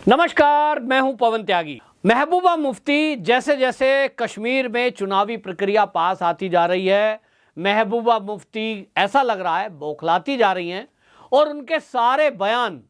नमस्कार, मैं हूं पवन त्यागी। महबूबा मुफ्ती जैसे जैसे कश्मीर में चुनावी प्रक्रिया पास आती जा रही है, महबूबा मुफ्ती ऐसा लग रहा है बौखलाती जा रही हैं और उनके सारे बयान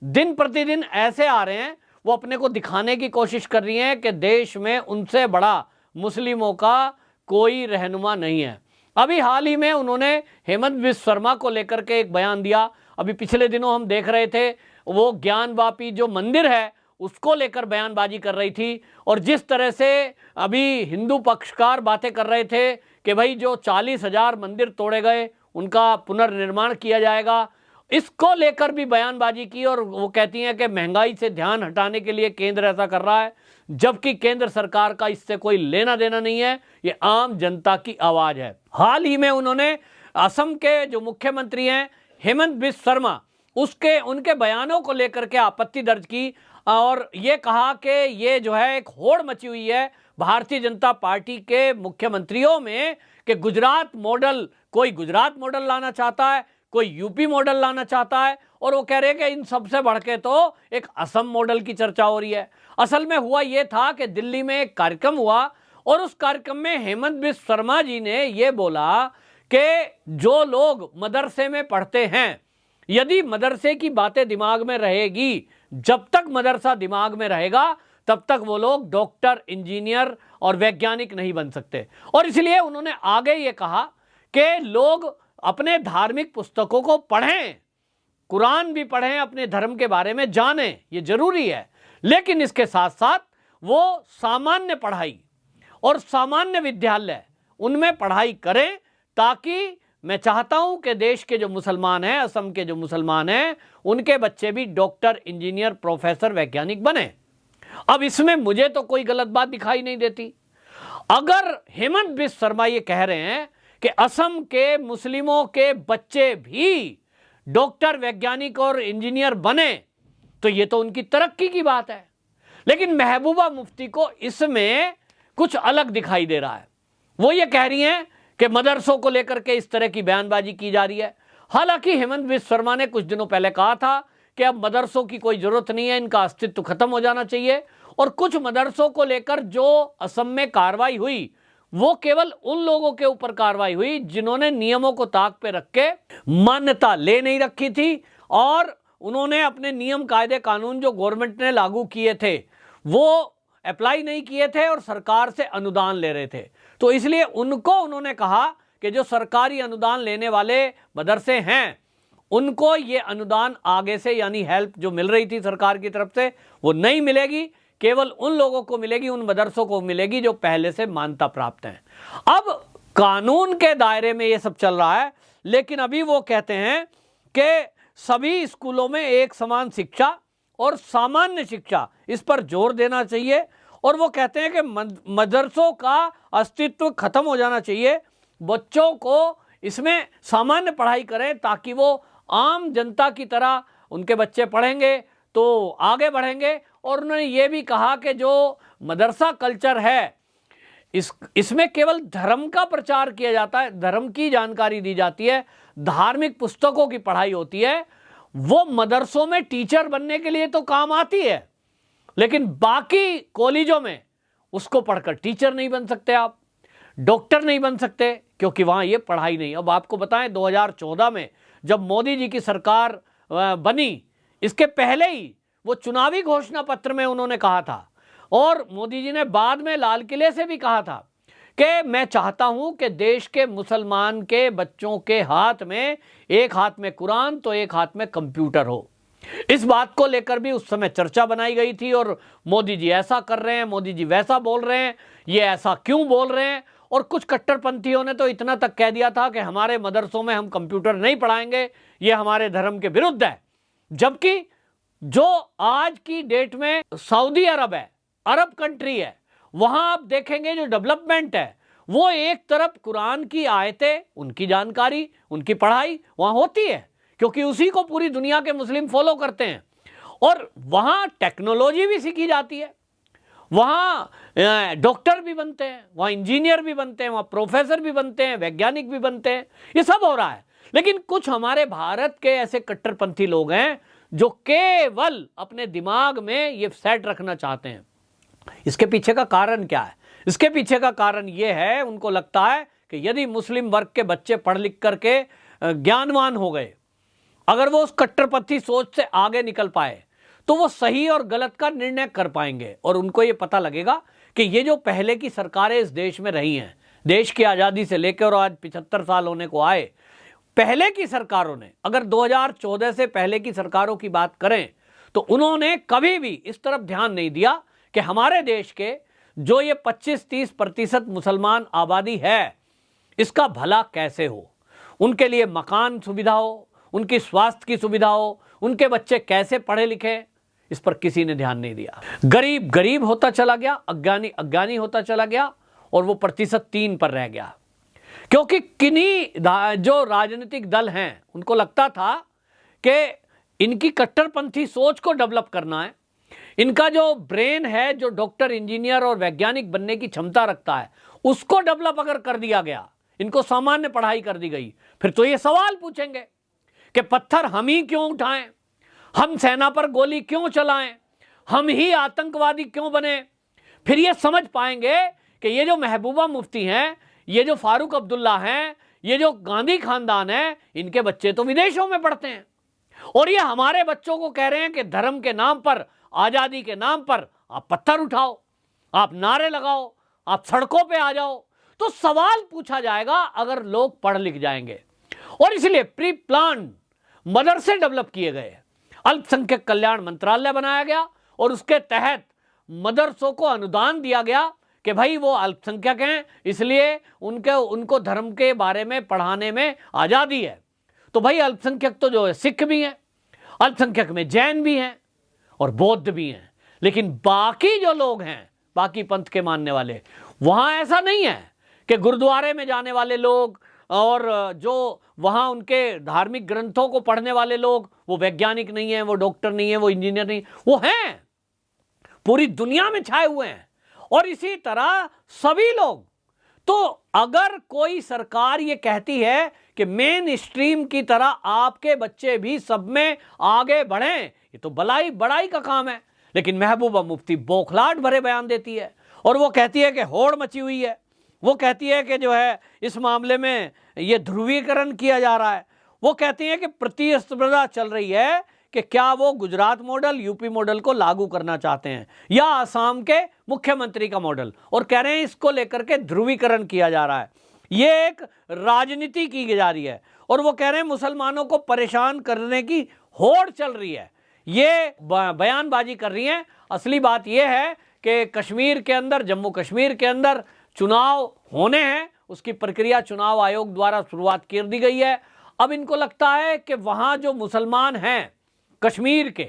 दिन प्रतिदिन ऐसे आ रहे हैं, वो अपने को दिखाने की कोशिश कर रही हैं कि देश में उनसे बड़ा मुस्लिमों का कोई रहनुमा नहीं है। अभी हाल ही में उन्होंने हेमंत बिस्व शर्मा को लेकर के एक बयान दिया। अभी पिछले दिनों हम देख रहे थे वो ज्ञानवापी जो मंदिर है उसको लेकर बयानबाजी कर रही थी, और जिस तरह से अभी हिंदू पक्षकार बातें कर रहे थे कि भाई जो 40,000 मंदिर तोड़े गए उनका पुनर्निर्माण किया जाएगा, इसको लेकर भी बयानबाजी की। और वो कहती हैं कि महंगाई से ध्यान हटाने के लिए केंद्र ऐसा कर रहा है, जबकि केंद्र सरकार का इससे कोई लेना देना नहीं है, ये आम जनता की आवाज है। हाल ही में उन्होंने असम के जो मुख्यमंत्री हैं हेमंत बिस्व शर्मा, उनके बयानों को लेकर के आपत्ति दर्ज की और ये कहा कि ये जो है एक होड़ मची हुई है भारतीय जनता पार्टी के मुख्यमंत्रियों में कि कोई गुजरात मॉडल लाना चाहता है, कोई यूपी मॉडल लाना चाहता है, और वो कह रहे हैं कि इन सबसे बढ़ के तो एक असम मॉडल की चर्चा हो रही है। असल में हुआ ये था कि दिल्ली में एक कार्यक्रम हुआ और उस कार्यक्रम में हेमंत बिस्व शर्मा जी ने ये बोला कि जो लोग मदरसे में पढ़ते हैं, यदि मदरसे की बातें दिमाग में रहेगी, जब तक मदरसा दिमाग में रहेगा तब तक वो लोग डॉक्टर, इंजीनियर और वैज्ञानिक नहीं बन सकते। और इसलिए उन्होंने आगे ये कहा कि लोग अपने धार्मिक पुस्तकों को पढ़ें, कुरान भी पढ़ें, अपने धर्म के बारे में जानें, ये जरूरी है, लेकिन इसके साथ साथ वो सामान्य पढ़ाई और सामान्य विद्यालय उनमें पढ़ाई करें, ताकि मैं चाहता हूं कि देश के जो मुसलमान हैं, असम के जो मुसलमान हैं, उनके बच्चे भी डॉक्टर, इंजीनियर, प्रोफेसर, वैज्ञानिक बने। अब इसमें मुझे तो कोई गलत बात दिखाई नहीं देती। अगर हेमंत बिस्व शर्मा ये कह रहे हैं कि असम के मुस्लिमों के बच्चे भी डॉक्टर, वैज्ञानिक और इंजीनियर बने, तो ये तो उनकी तरक्की की बात है। लेकिन महबूबा मुफ्ती को इसमें कुछ अलग दिखाई दे रहा है। वो ये कह रही हैं कि मदरसों को लेकर के इस तरह की बयानबाजी की जा रही है। हालांकि हेमंत बिस्व शर्मा ने कुछ दिनों पहले कहा था कि अब मदरसों की कोई जरूरत नहीं है, इनका अस्तित्व खत्म हो जाना चाहिए। और कुछ मदरसों को लेकर जो असम में कार्रवाई हुई, वो केवल उन लोगों के ऊपर कार्रवाई हुई जिन्होंने नियमों को ताक पे रख के मान्यता ले नहीं रखी थी, और उन्होंने अपने नियम, कायदे, कानून जो गवर्नमेंट ने लागू किए थे वो अप्लाई नहीं किए थे और सरकार से अनुदान ले रहे थे। तो इसलिए उनको उन्होंने कहा कि जो सरकारी अनुदान लेने वाले मदरसे हैं, उनको ये अनुदान आगे से, यानी हेल्प जो मिल रही थी सरकार की तरफ से, वो नहीं मिलेगी, केवल उन लोगों को मिलेगी, उन मदरसों को मिलेगी जो पहले से मान्यता प्राप्त हैं। अब कानून के दायरे में ये सब चल रहा है, लेकिन अभी वो कहते हैं कि सभी स्कूलों में एक समान शिक्षा और सामान्य शिक्षा, इस पर जोर देना चाहिए। और वो कहते हैं कि मदरसों का अस्तित्व खत्म हो जाना चाहिए, बच्चों को इसमें सामान्य पढ़ाई करें, ताकि वो आम जनता की तरह उनके बच्चे पढ़ेंगे तो आगे बढ़ेंगे। और उन्होंने ये भी कहा कि जो मदरसा कल्चर है, इसमें केवल धर्म का प्रचार किया जाता है, धर्म की जानकारी दी जाती है, धार्मिक पुस्तकों की पढ़ाई होती है। वो मदरसों में टीचर बनने के लिए तो काम आती है, लेकिन बाकी कॉलेजों में उसको पढ़कर टीचर नहीं बन सकते, आप डॉक्टर नहीं बन सकते, क्योंकि वहां ये पढ़ाई नहीं। अब आपको बताएं 2014 में जब मोदी जी की सरकार बनी, इसके पहले ही वो चुनावी घोषणा पत्र में उन्होंने कहा था, और मोदी जी ने बाद में लाल किले से भी कहा था कि मैं चाहता हूं कि देश के मुसलमान के बच्चों के हाथ में, एक हाथ में कुरान तो एक हाथ में कंप्यूटर हो। इस बात को लेकर भी उस समय चर्चा बनाई गई थी, और मोदी जी ऐसा कर रहे हैं, मोदी जी वैसा बोल रहे हैं, ये ऐसा क्यों बोल रहे हैं। और कुछ कट्टरपंथियों ने तो इतना तक कह दिया था कि हमारे मदरसों में हम कंप्यूटर नहीं पढ़ाएंगे, ये हमारे धर्म के विरुद्ध है। जबकि जो आज की डेट में सऊदी अरब है, अरब कंट्री है, वहां आप देखेंगे जो डेवलपमेंट है, वो एक तरफ कुरान की आयतें, उनकी जानकारी, उनकी पढ़ाई वहां होती है, क्योंकि उसी को पूरी दुनिया के मुस्लिम फॉलो करते हैं। और वहां टेक्नोलॉजी भी सीखी जाती है, वहां डॉक्टर भी बनते हैं, वहां इंजीनियर भी बनते हैं, वहां प्रोफेसर भी बनते हैं, वैज्ञानिक भी बनते हैं, ये सब हो रहा है। लेकिन कुछ हमारे भारत के ऐसे कट्टरपंथी लोग हैं जो केवल अपने दिमाग में ये सेट रखना चाहते हैं। इसके पीछे का कारण क्या है? इसके पीछे का कारण यह है, उनको लगता है कि यदि मुस्लिम वर्ग के बच्चे पढ़ लिख करके ज्ञानवान हो गए, अगर वो उस कट्टरपंथी सोच से आगे निकल पाए, तो वो सही और गलत का निर्णय कर पाएंगे। और उनको ये पता लगेगा कि ये जो पहले की सरकारें इस देश में रही हैं, देश की आज़ादी से लेकर और आज 75 साल होने को आए, पहले की सरकारों ने, अगर 2014 से पहले की सरकारों की बात करें, तो उन्होंने कभी भी इस तरफ ध्यान नहीं दिया कि हमारे देश के जो ये 25-30% मुसलमान आबादी है, इसका भला कैसे हो, उनके लिए मकान सुविधा हो, उनकी स्वास्थ्य की सुविधा हो, उनके बच्चे कैसे पढ़े लिखे, इस पर किसी ने ध्यान नहीं दिया। गरीब गरीब होता चला गया, अज्ञानी अज्ञानी होता चला गया, और वो प्रतिशत 3 पर रह गया। क्योंकि किन्हीं जो राजनीतिक दल हैं, उनको लगता था कि इनकी कट्टरपंथी सोच को डेवलप करना है, इनका जो ब्रेन है, जो डॉक्टर, इंजीनियर और वैज्ञानिक बनने की क्षमता रखता है, उसको डेवलप अगर कर दिया गया, इनको सामान्य पढ़ाई कर दी गई, फिर तो ये सवाल पूछेंगे कि पत्थर हम ही क्यों उठाएं, हम सेना पर गोली क्यों चलाएं, हम ही आतंकवादी क्यों बने। फिर ये समझ पाएंगे कि ये जो महबूबा मुफ्ती हैं, ये जो फारूक अब्दुल्ला हैं, ये जो गांधी खानदान है, इनके बच्चे तो विदेशों में पढ़ते हैं, और ये हमारे बच्चों को कह रहे हैं कि धर्म के नाम पर, आजादी के नाम पर आप पत्थर उठाओ, आप नारे लगाओ, आप सड़कों पे आ जाओ। तो सवाल पूछा जाएगा अगर लोग पढ़ लिख जाएंगे। और इसलिए प्री प्लान मदरसे डेवलप किए गए, अल्पसंख्यक कल्याण मंत्रालय बनाया गया, और उसके तहत मदरसों को अनुदान दिया गया कि भाई वो अल्पसंख्यक हैं, इसलिए उनको धर्म के बारे में पढ़ाने में आज़ादी है। तो भाई अल्पसंख्यक तो जो है सिख भी हैं, अल्पसंख्यक में जैन भी हैं और बौद्ध भी हैं, लेकिन बाकी जो लोग हैं, बाकी पंथ के मानने वाले, वहाँ ऐसा नहीं है कि गुरुद्वारे में जाने वाले लोग और जो वहाँ उनके धार्मिक ग्रंथों को पढ़ने वाले लोग, वो वैज्ञानिक नहीं है, वो डॉक्टर नहीं है, वो इंजीनियर नहीं, वो हैं, पूरी दुनिया में छाए हुए हैं। और इसी तरह सभी लोग। तो अगर कोई सरकार ये कहती है कि मेन स्ट्रीम की तरह आपके बच्चे भी सब में आगे बढ़ें, ये तो बड़ाई का काम है। लेकिन महबूबा मुफ्ती बौखलाहट भरे बयान देती है, और वो कहती है कि होड़ मची हुई है, वो कहती है कि जो है इस मामले में ये ध्रुवीकरण किया जा रहा है, वो कहती है कि प्रतिस्पर्धा चल रही है कि क्या वो गुजरात मॉडल, यूपी मॉडल को लागू करना चाहते हैं या आसाम के मुख्यमंत्री का मॉडल, और कह रहे हैं इसको लेकर के ध्रुवीकरण किया जा रहा है, ये एक राजनीति की जा रही है, और वो कह रहे हैं मुसलमानों को परेशान करने की होड़ चल रही है, ये बयानबाजी कर रही हैं। असली बात यह है कि कश्मीर के अंदर, जम्मू कश्मीर के अंदर चुनाव होने हैं, उसकी प्रक्रिया चुनाव आयोग द्वारा शुरुआत कर दी गई है। अब इनको लगता है कि वहाँ जो मुसलमान हैं कश्मीर के,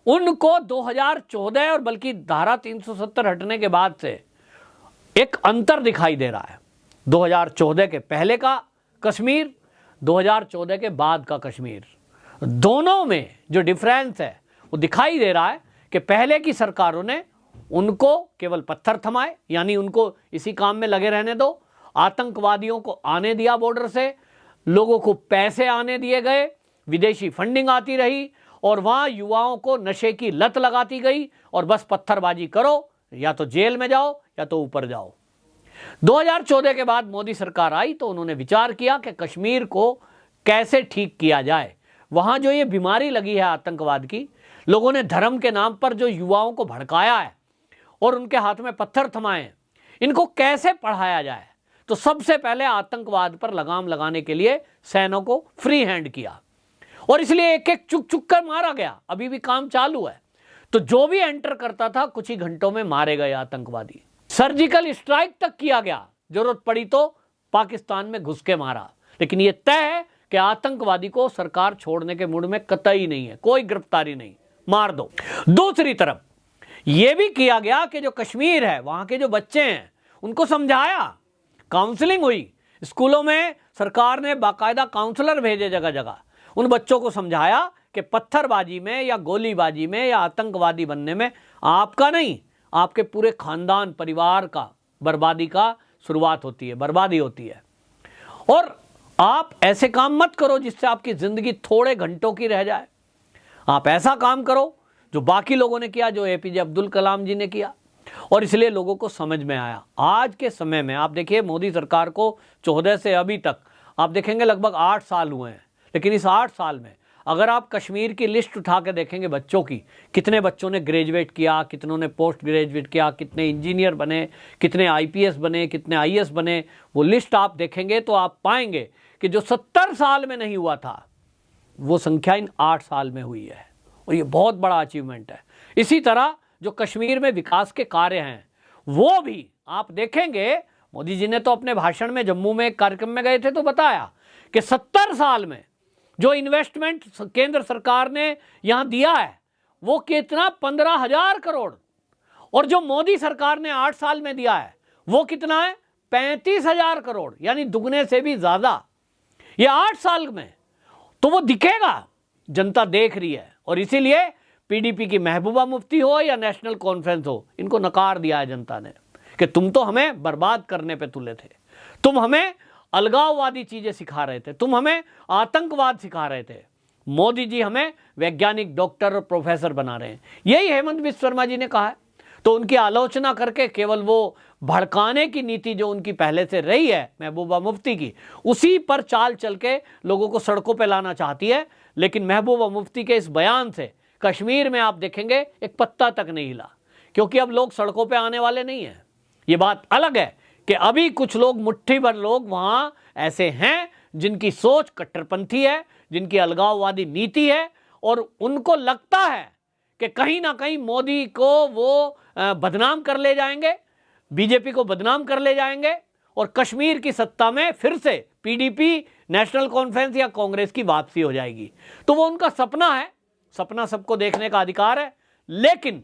उनको 2014 और बल्कि धारा 370 हटने के बाद से एक अंतर दिखाई दे रहा है। 2014 के पहले का कश्मीर, 2014 के बाद का कश्मीर, दोनों में जो डिफरेंस है वो दिखाई दे रहा है कि पहले की सरकारों ने उनको केवल पत्थर थमाए, यानी उनको इसी काम में लगे रहने दो, आतंकवादियों को आने दिया बॉर्डर से, लोगों को पैसे आने दिए गए, विदेशी फंडिंग आती रही, और वहाँ युवाओं को नशे की लत लगाती गई, और बस पत्थरबाजी करो, या तो जेल में जाओ या तो ऊपर जाओ। 2014 के बाद मोदी सरकार आई तो उन्होंने विचार किया कि कश्मीर को कैसे ठीक किया जाए। वहाँ जो ये बीमारी लगी है आतंकवाद की, लोगों ने धर्म के नाम पर जो युवाओं को भड़काया है और उनके हाथ में पत्थर थमाए, इनको कैसे पढ़ाया जाए। तो सबसे पहले आतंकवाद पर लगाम लगाने के लिए सैनिकों को फ्री हैंड किया, और इसलिए एक एक चुक चुक कर मारा गया। अभी भी काम चालू है। तो जो भी एंटर करता था कुछ ही घंटों में मारे गए आतंकवादी। सर्जिकल स्ट्राइक तक किया गया, जरूरत पड़ी तो पाकिस्तान में घुस के मारा। लेकिन यह तय है कि आतंकवादी को सरकार छोड़ने के मूड में कतई नहीं है, कोई गिरफ्तारी नहीं, मार दो। दूसरी तरफ यह भी किया गया कि जो कश्मीर है, वहां के जो बच्चे हैं, उनको समझाया, काउंसलिंग हुई स्कूलों में, सरकार ने बाकायदा काउंसलर भेजे जगह जगह, उन बच्चों को समझाया कि पत्थरबाजी में या गोलीबाजी में या आतंकवादी बनने में आपका नहीं, आपके पूरे खानदान परिवार का बर्बादी का शुरुआत होती है, बर्बादी होती है। और आप ऐसे काम मत करो जिससे आपकी जिंदगी थोड़े घंटों की रह जाए। आप ऐसा काम करो जो बाकी लोगों ने किया, जो एपीजे अब्दुल कलाम जी ने किया। और इसलिए लोगों को समझ में आया। आज के समय में आप देखिए, मोदी सरकार को 14 से अभी तक आप देखेंगे लगभग 8 साल हुए हैं, लेकिन इस 8 साल में अगर आप कश्मीर की लिस्ट उठा के देखेंगे बच्चों की, कितने बच्चों ने ग्रेजुएट किया, कितनों ने पोस्ट ग्रेजुएट किया, कितने इंजीनियर बने, कितने आईपीएस बने, कितने आईएएस बने, वो लिस्ट आप देखेंगे तो आप पाएंगे कि जो 70 साल में नहीं हुआ था वो संख्या इन 8 साल में हुई है, और ये बहुत बड़ा अचीवमेंट है। इसी तरह जो कश्मीर में विकास के कार्य हैं वो भी आप देखेंगे। मोदी जी ने तो अपने भाषण में जम्मू में एक कार्यक्रम में गए थे तो बताया कि 70 साल में जो इन्वेस्टमेंट केंद्र सरकार ने यहां दिया है वो कितना 15,000 करोड़, और जो मोदी सरकार ने 8 साल में दिया है वो कितना है 35,000 करोड़, यानी दुगने से भी ज्यादा ये 8 साल में। तो वो दिखेगा, जनता देख रही है। और इसीलिए पीडीपी की महबूबा मुफ्ती हो या नेशनल कॉन्फ्रेंस हो, इनको नकार दिया है जनता ने कि तुम तो हमें बर्बाद करने पे तुले थे, तुम हमें अलगाववादी चीजें सिखा रहे थे, तुम हमें आतंकवाद सिखा रहे थे। मोदी जी हमें वैज्ञानिक, डॉक्टर और प्रोफेसर बना रहे हैं, यही हेमंत बिस्व शर्मा जी ने कहा है। तो उनकी आलोचना करके केवल वो भड़काने की नीति जो उनकी पहले से रही है महबूबा मुफ्ती की, उसी पर चाल चल के लोगों को सड़कों पर लाना चाहती है। लेकिन महबूबा मुफ्ती के इस बयान से कश्मीर में आप देखेंगे एक पत्ता तक नहीं हिला, क्योंकि अब लोग सड़कों पे आने वाले नहीं हैं। ये बात अलग है कि अभी कुछ लोग, मुट्ठी भर लोग वहां ऐसे हैं जिनकी सोच कट्टरपंथी है, जिनकी अलगाववादी नीति है, और उनको लगता है कि कहीं ना कहीं मोदी को वो बदनाम कर ले जाएंगे, बीजेपी को बदनाम कर ले जाएंगे, और कश्मीर की सत्ता में फिर से पीडीपी, नेशनल कॉन्फ्रेंस या कांग्रेस की वापसी हो जाएगी। तो वो उनका सपना है, सपना सबको देखने का अधिकार है। लेकिन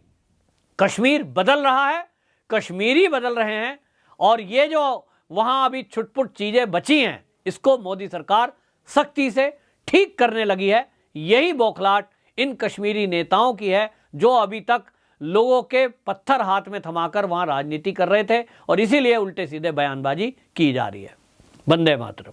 कश्मीर बदल रहा है, कश्मीरी बदल रहे हैं, और ये जो वहां अभी छुटपुट चीजें बची हैं इसको मोदी सरकार सख्ती से ठीक करने लगी है। यही बौखलाहट इन कश्मीरी नेताओं की है जो अभी तक लोगों के पत्थर हाथ में थमाकर वहां राजनीति कर रहे थे, और इसीलिए उल्टे सीधे बयानबाजी की जा रही है। वंदे मातरम।